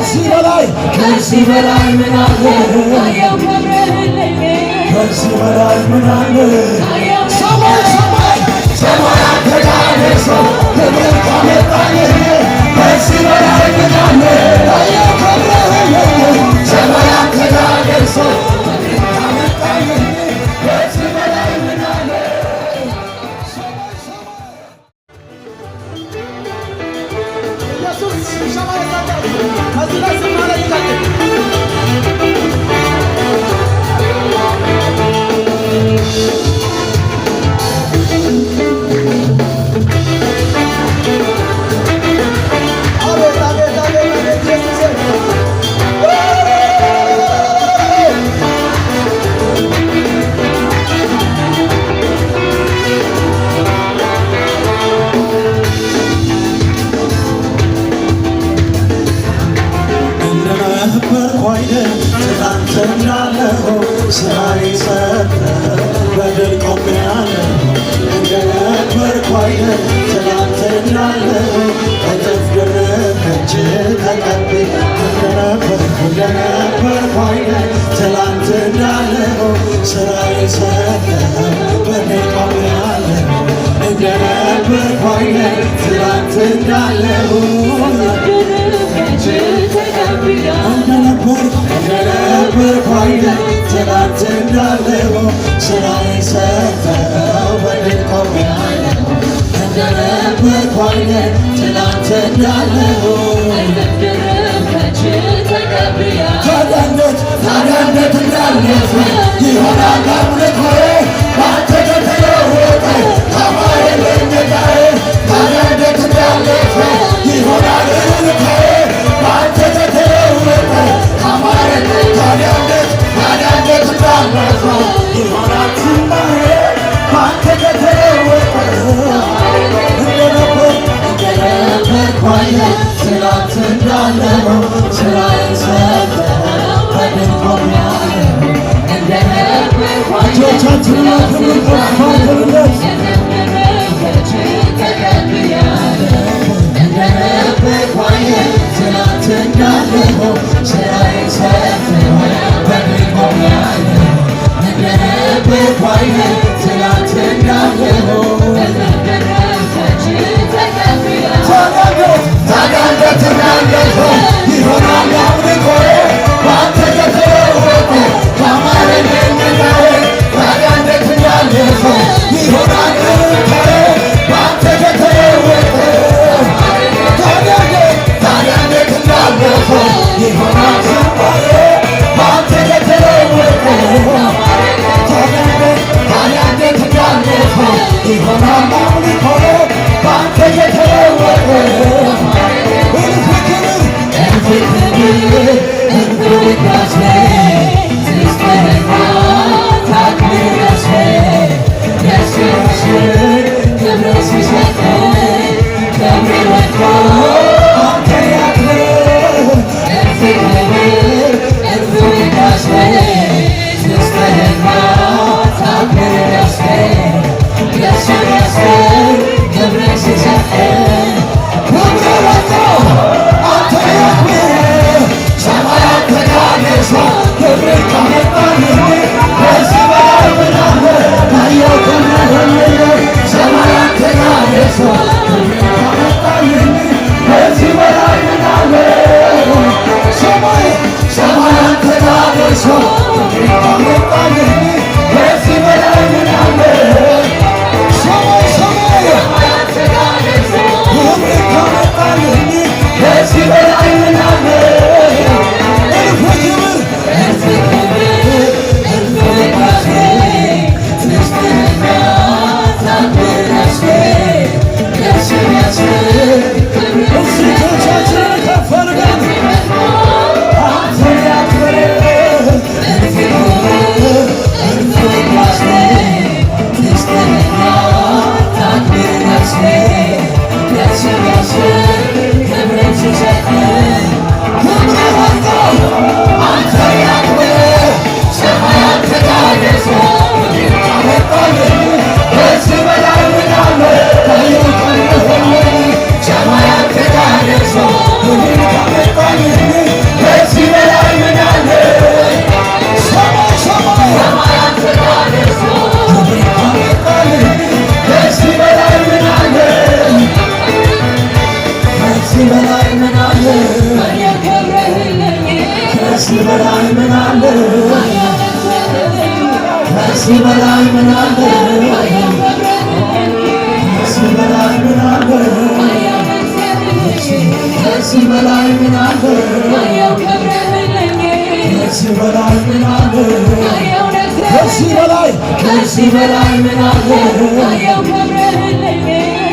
ከዚህ በላይ ምን አለ? ከዚህ በላይ ምን አለ? ሰማይ ሰማይ ሰማያት ተዳርሶ ክብር ካመጣልኝ ከዚህ በላይ ምን አለ? ሰማያት ተዳርሶ ክብር ካመጣልኝ ከዚህ በላይ ምን አለ? ኢየሱስ ሰማይ ሰማይ ከዚህ ላይ ዝማሬ ይቀጥል። ስራዬ ሰርተ በድል ቆሜያለሁ እንደነበርኩ አይደል ትናንትናለሁ እጥፍ ድርብ እጅ ተቀብዬ እንደነበርኩ አይደል ትናንትናለሁ ስራዬ ሰርተ በድል ቆሜያለሁ እንደነበርኩ አይደል ትናንትናለሁ እንደነበርኩ አይደል ትናንት እንዳለሁ ስራዬ ሰርተው በድል ቆሜያለሁ እንደነበርኩ አይደል ትናንት እንዳለሁ ታዲያ እንዴት እንዳለፈ ይሆናል አምልኮዬ ባንተ ከተለወጠ ከማየለኝ ጌታዬ ታዲያ እንዴት እንዳለፈ ይሆናል አምልኮዬ ባንተ ከተለወጠ ከማየለኝ ታዲያ እንዴት እንዳለፈ ይሆናል ዝማሬ ባንተ ከተለወጠ እንደነበርኩ አይደል ትናንት እንዳለሁ ስራዬን ሰርተው በድል ቆሜያለሁ እንደነበርኩ እጆቻችንን ክብር ከፍ አድርጉለት እንደነበርኩ አይደል ትናንት እንዳለሁ ስራዬን ሰርተው በድል ቆሜያለሁ እንደነበርኩ አይደል ትናንት እንዳለሁ ታዲያ እንዴት እንዳለፈ ይሆናል አምልኮዬ ባንተ ከተለወጠ ካማረልኝ ጌታዬ ታዲያ እንዴት እንዳለፈ ይሆናል በላይ ምን አለ? ከዚህ በላይ ምን አለ? ከዚህ በላይ ምን አለ? ከዚህ በላይ ምን አለ? ከዚህ በላይ ምን አለ? ከዚህ በላይ ምን አለ? ከዚህ በላይ ከዚህ በላይ ምን አለ?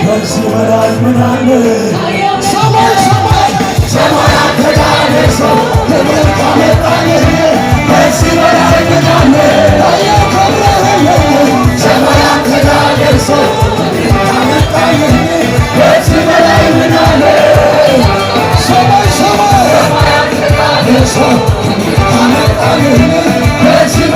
ከዚህ በላይ ምን አለ? ሰማይ ሰማይ ሰማያት ተጋርሶ ክብር ካመጣልህ ከዚህ በላይ ምን አለ? አየው ክብርህን ሰማያት ተጋርሶ ክብር ካመጣልህ ከዚህ በላይ ምን አለ? ሰማይ ሰማይ ሰማያት ተጋርሶ ክብር ካመጣልህ ከዚህ